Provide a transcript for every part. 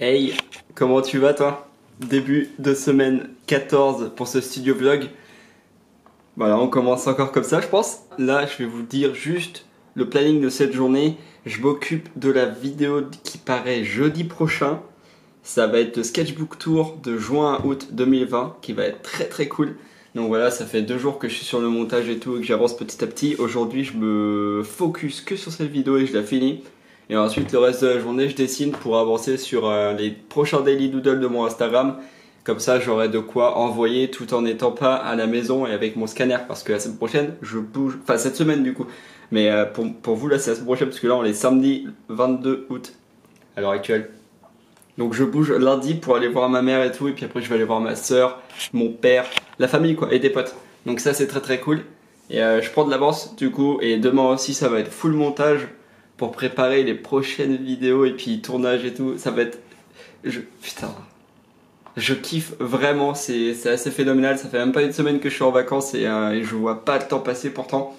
Hey, comment tu vas toi? Début de semaine 14 pour ce studio vlog. Voilà, on commence encore comme ça je pense. Là je vais vous dire juste le planning de cette journée. Je m'occupe de la vidéo qui paraît jeudi prochain. Ça va être le sketchbook tour de juin à août 2020 qui va être très très cool. Donc voilà, ça fait 2 jours que je suis sur le montage et tout et que j'avance petit à petit. Aujourd'hui je me focus que sur cette vidéo et je la finis. Et ensuite le reste de la journée je dessine pour avancer sur les prochains daily doodles de mon Instagram. Comme ça j'aurai de quoi envoyer tout en n'étant pas à la maison et avec mon scanner. Parce que la semaine prochaine je bouge, enfin cette semaine du coup. Mais pour vous là c'est la semaine prochaine parce que là on est samedi 22 août à l'heure actuelle. Donc je bouge lundi pour aller voir ma mère et tout. Et puis après je vais aller voir ma soeur, mon père, la famille quoi et des potes. Donc ça c'est très très cool. Et je prends de l'avance du coup. Et demain aussi ça va être full montage pour préparer les prochaines vidéos et puis tournage et tout. Ça va être... Putain, je kiffe vraiment, c'est assez phénoménal. Ça fait même pas une semaine que je suis en vacances et je vois pas le temps passer pourtant.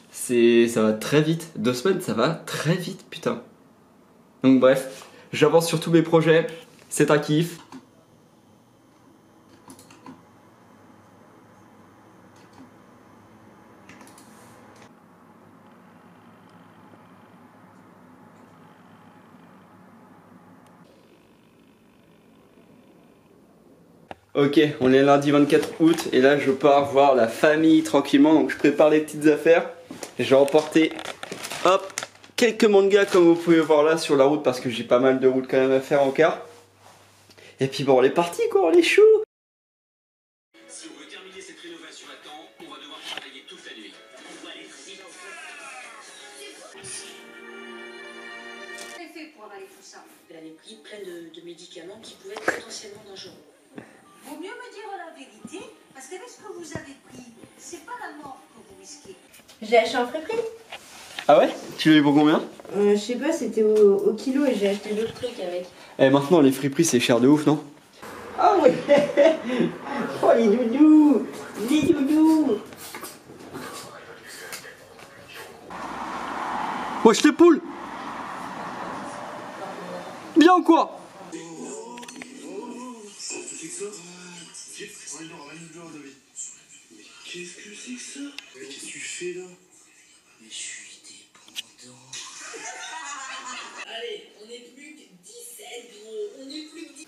Ça va très vite, 2 semaines ça va très vite putain. Donc bref, j'avance sur tous mes projets, c'est un kiff. Ok, on est lundi 24 août et là je pars voir la famille tranquillement, donc je prépare les petites affaires. Et je vais emporter, hop, quelques mangas comme vous pouvez voir là sur la route parce que j'ai pas mal de route quand même à faire en car. Et puis bon, on est parti quoi, on est chaud. Si on veut terminer cette rénovation à temps, on va devoir travailler toute la nuit. On va aller fait pour avaler tout ça? Elle avait pris plein de médicaments qui pouvaient être potentiellement dangereux. Vaut mieux me dire la vérité, parce qu'avec ce que vous avez pris, c'est pas la mort que vous risquez. J'ai acheté en friperie. Ah ouais? Tu l'as eu pour combien? Je sais pas, c'était au kilo et j'ai acheté d'autres trucs avec. Eh maintenant les friperies c'est cher de ouf non? Oh oui. Oh les doudous. Les doudous. Wesh les poules! Bien ou quoi? Qu'est-ce que c'est que ça? Mais qu'est-ce que tu fais là? Mais je suis dépendant. Allez, on est plus que 17 gros, on est plus que 10.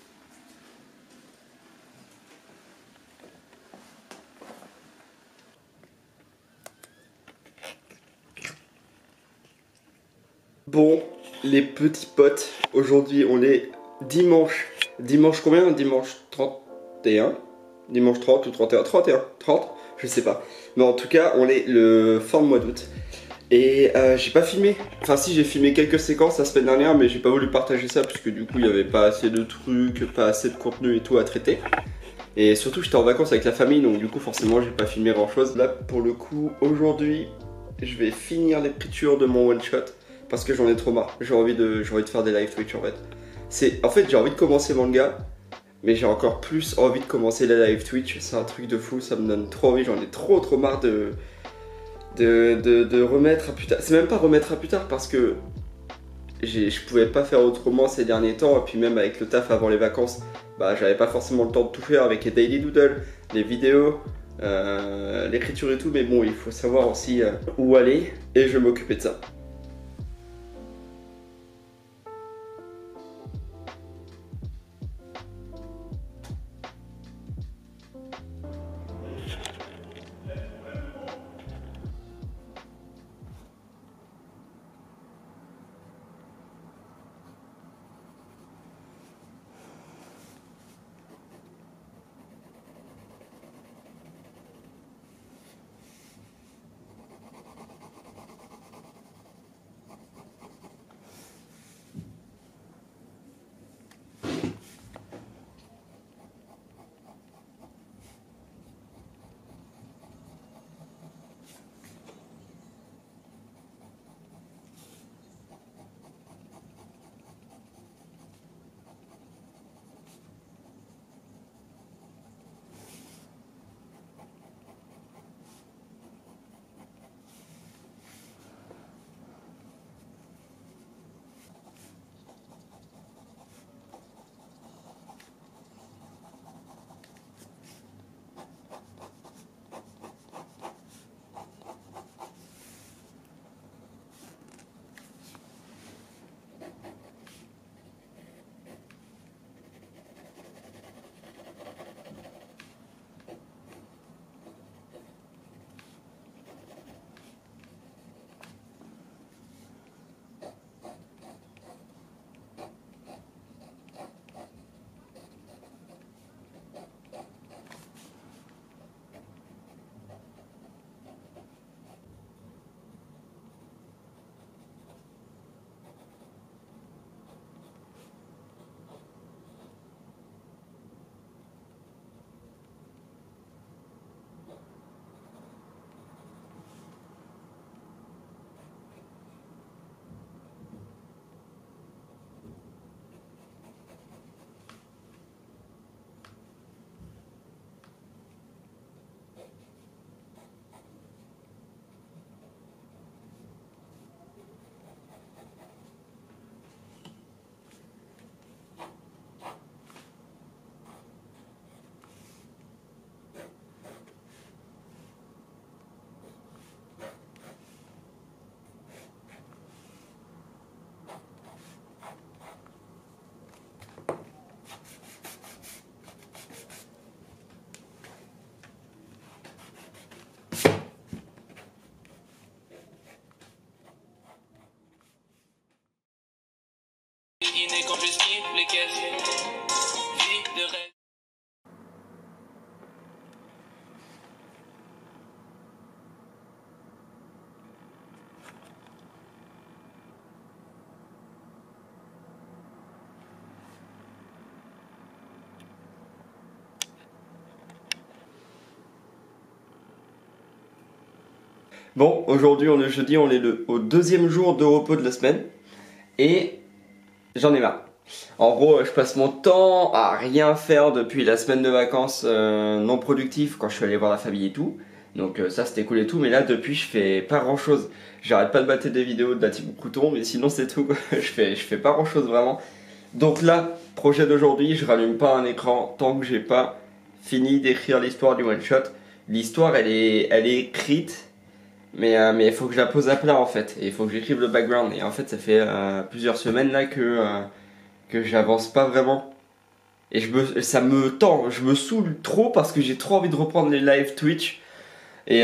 Bon, les petits potes, aujourd'hui on est dimanche. Dimanche combien? Dimanche 31? Dimanche 30 ou 31? 31? 30? Je sais pas. Mais en tout cas, on est le fin de mois d'août. Et j'ai pas filmé. Enfin si, j'ai filmé quelques séquences la semaine dernière, mais j'ai pas voulu partager ça parce que du coup il y avait pas assez de trucs, pas assez de contenu et tout à traiter. Et surtout j'étais en vacances avec la famille, donc du coup forcément j'ai pas filmé grand chose. Là pour le coup, aujourd'hui, je vais finir l'écriture de mon one shot. Parce que j'en ai trop marre, j'ai envie de faire des live Twitch en fait. En fait j'ai envie de commencer manga, mais j'ai encore plus envie de commencer la live Twitch. C'est un truc de fou, ça me donne trop envie, j'en ai trop marre de remettre à plus tard. C'est même pas remettre à plus tard parce que je pouvais pas faire autrement ces derniers temps. Et puis même avec le taf avant les vacances, bah j'avais pas forcément le temps de tout faire avec les daily doodles, les vidéos, l'écriture et tout. Mais bon, il faut savoir aussi où aller et je vais m'occuper de ça. Bon, aujourd'hui on est jeudi, on est au deuxième jour de repos de la semaine et j'en ai marre. En gros, je passe mon temps à rien faire depuis la semaine de vacances non productive quand je suis allé voir la famille et tout. Donc ça c'était cool et tout, mais là depuis je fais pas grand chose. J'arrête pas de battre des vidéos de la team Couton, mais sinon c'est tout. je fais pas grand chose vraiment. Donc là, projet d'aujourd'hui, je rallume pas un écran tant que j'ai pas fini d'écrire l'histoire du one shot. L'histoire elle est écrite. Mais il faut que je la pose à plat en fait, et il faut que j'écrive le background. Et en fait ça fait plusieurs semaines là que j'avance pas vraiment. Et ça me tend, je me saoule trop parce que j'ai trop envie de reprendre les live Twitch. Et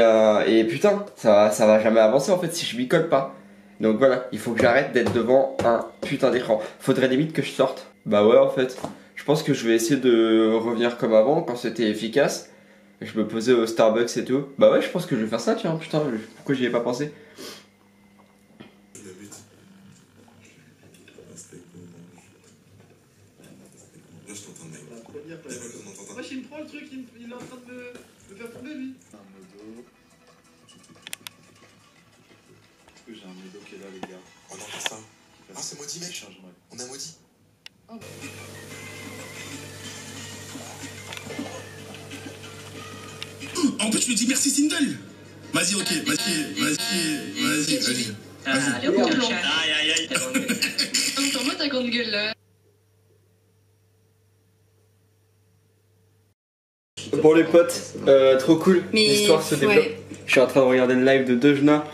putain, ça va jamais avancer en fait si je m'y colle pas. Donc voilà, il faut que j'arrête d'être devant un putain d'écran. Faudrait limite que je sorte. Bah ouais en fait, je pense que je vais essayer de revenir comme avant quand c'était efficace. Je me posais au Starbucks et tout. Bah ouais, je pense que je vais faire ça, tiens, putain, pourquoi j'y ai pas pensé? Moi, il me prend le truc, il est en train de me faire tomber, lui. Un modo. Est-ce que j'ai un modo qui est là, les gars? Oh non, pas ça. Ah, c'est maudit, mec. On a maudit. Oh. En plus, je me dis merci Sindel. Vas-y, ok, vas-y. Allez, on Aïe, aïe, aïe. Entends-moi ta grande gueule là. Bon les potes, trop cool, l'histoire se développe. Ouais. Je suis en train de regarder le live de Dejna,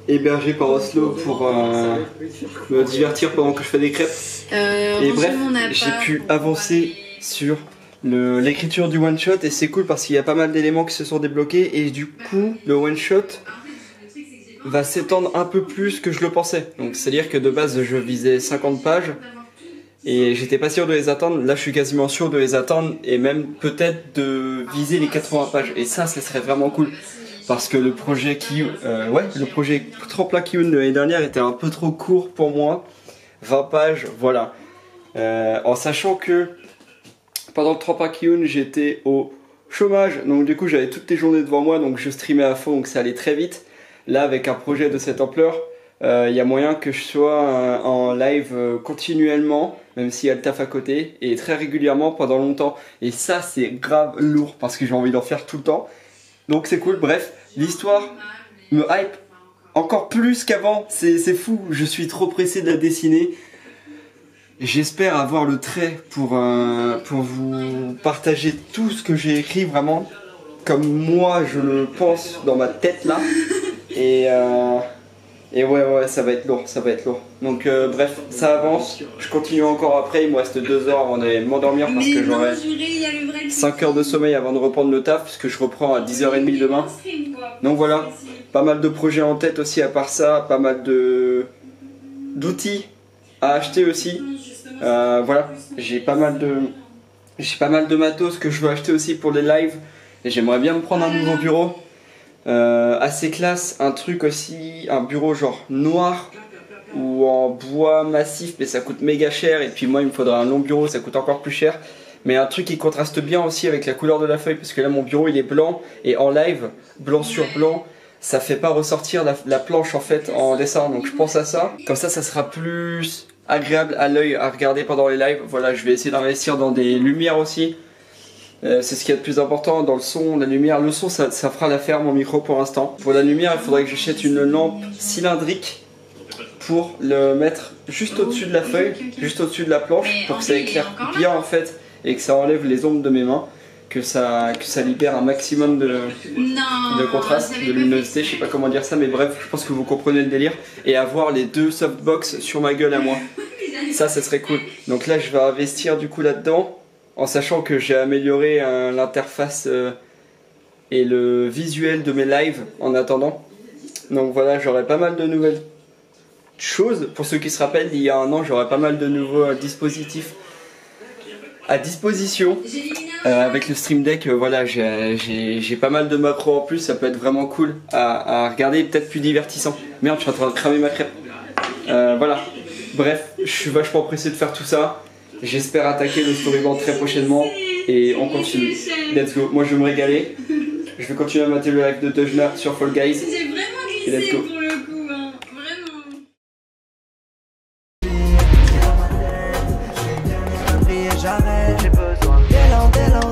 hébergé par Oslo pour me divertir pendant que je fais des crêpes. Et bref, j'ai pu avancer sur l'écriture du one shot et c'est cool parce qu'il y a pas mal d'éléments qui se sont débloqués et du coup le one shot va s'étendre un peu plus que je le pensais. Donc c'est à dire que de base je visais 50 pages et j'étais pas sûr de les atteindre. Là je suis quasiment sûr de les atteindre et même peut-être de viser les 80 pages et ça serait vraiment cool parce que le projet le projet Tremplin Kiyun de l'année dernière était un peu trop court pour moi. 20 pages, voilà. En sachant que pendant le Tremplin Kiyun, j'étais au chômage, donc du coup j'avais toutes les journées devant moi, donc je streamais à fond, donc ça allait très vite. Là, avec un projet de cette ampleur, il y a moyen que je sois en live continuellement, même s'il y a le taf à côté, et très régulièrement pendant longtemps. Et ça, c'est grave lourd, parce que j'ai envie d'en faire tout le temps. Donc c'est cool, bref, l'histoire me hype encore plus qu'avant, c'est fou, je suis trop pressé de la dessiner. J'espère avoir le trait pour vous partager tout ce que j'ai écrit vraiment comme moi je le pense dans ma tête là et ouais ça va être lourd, donc bref ça avance, je continue encore après, il me reste 2 heures avant d'aller m'endormir parce que j'aurai 5 heures de sommeil avant de reprendre le taf parce que je reprends à 10h30 demain. Donc voilà, pas mal de projets en tête aussi à part ça, pas mal d'outils à acheter aussi. Voilà, j'ai pas mal de matos que je veux acheter aussi pour les lives et j'aimerais bien me prendre un nouveau bureau assez classe, un truc aussi, un bureau genre noir ou en bois massif mais ça coûte méga cher et puis moi il me faudra un long bureau, ça coûte encore plus cher, mais un truc qui contraste bien aussi avec la couleur de la feuille parce que là mon bureau il est blanc et en live, blanc sur blanc, ça fait pas ressortir la planche en fait en dessin, donc je pense à ça, comme ça sera plus agréable à l'œil à regarder pendant les lives. Voilà, je vais essayer d'investir dans des lumières aussi, c'est ce qu'il y a de plus important dans le son, la lumière. Le son ça fera l'affaire, mon micro pour l'instant. Pour la lumière il faudrait que j'achète une lampe cylindrique pour le mettre juste au-dessus de la feuille, juste au-dessus de la planche, pour que ça éclaire bien en fait et que ça enlève les ombres de mes mains, que ça libère un maximum de contraste, de luminosité, je sais pas comment dire ça, mais bref, je pense que vous comprenez le délire. Et avoir les 2 softbox sur ma gueule à moi, ça serait cool. Donc là je vais investir du coup là-dedans, en sachant que j'ai amélioré l'interface et le visuel de mes lives en attendant. Donc voilà, j'aurai pas mal de nouvelles chose. Pour ceux qui se rappellent, il y a un an, j'aurai pas mal de nouveaux dispositifs à disposition. Avec le Stream Deck, voilà, j'ai pas mal de macros en plus, ça peut être vraiment cool à regarder, peut-être plus divertissant. Merde, je suis en train de cramer ma crêpe. Voilà, bref, je suis vachement pressé de faire tout ça. J'espère attaquer le storyboard très prochainement et on continue. Let's go, moi je vais me régaler. Je vais continuer à mater le live de Dojna sur Fall Guys. J'ai vraiment glissé pour le coup, hein. Vraiment. Jamais j'ai besoin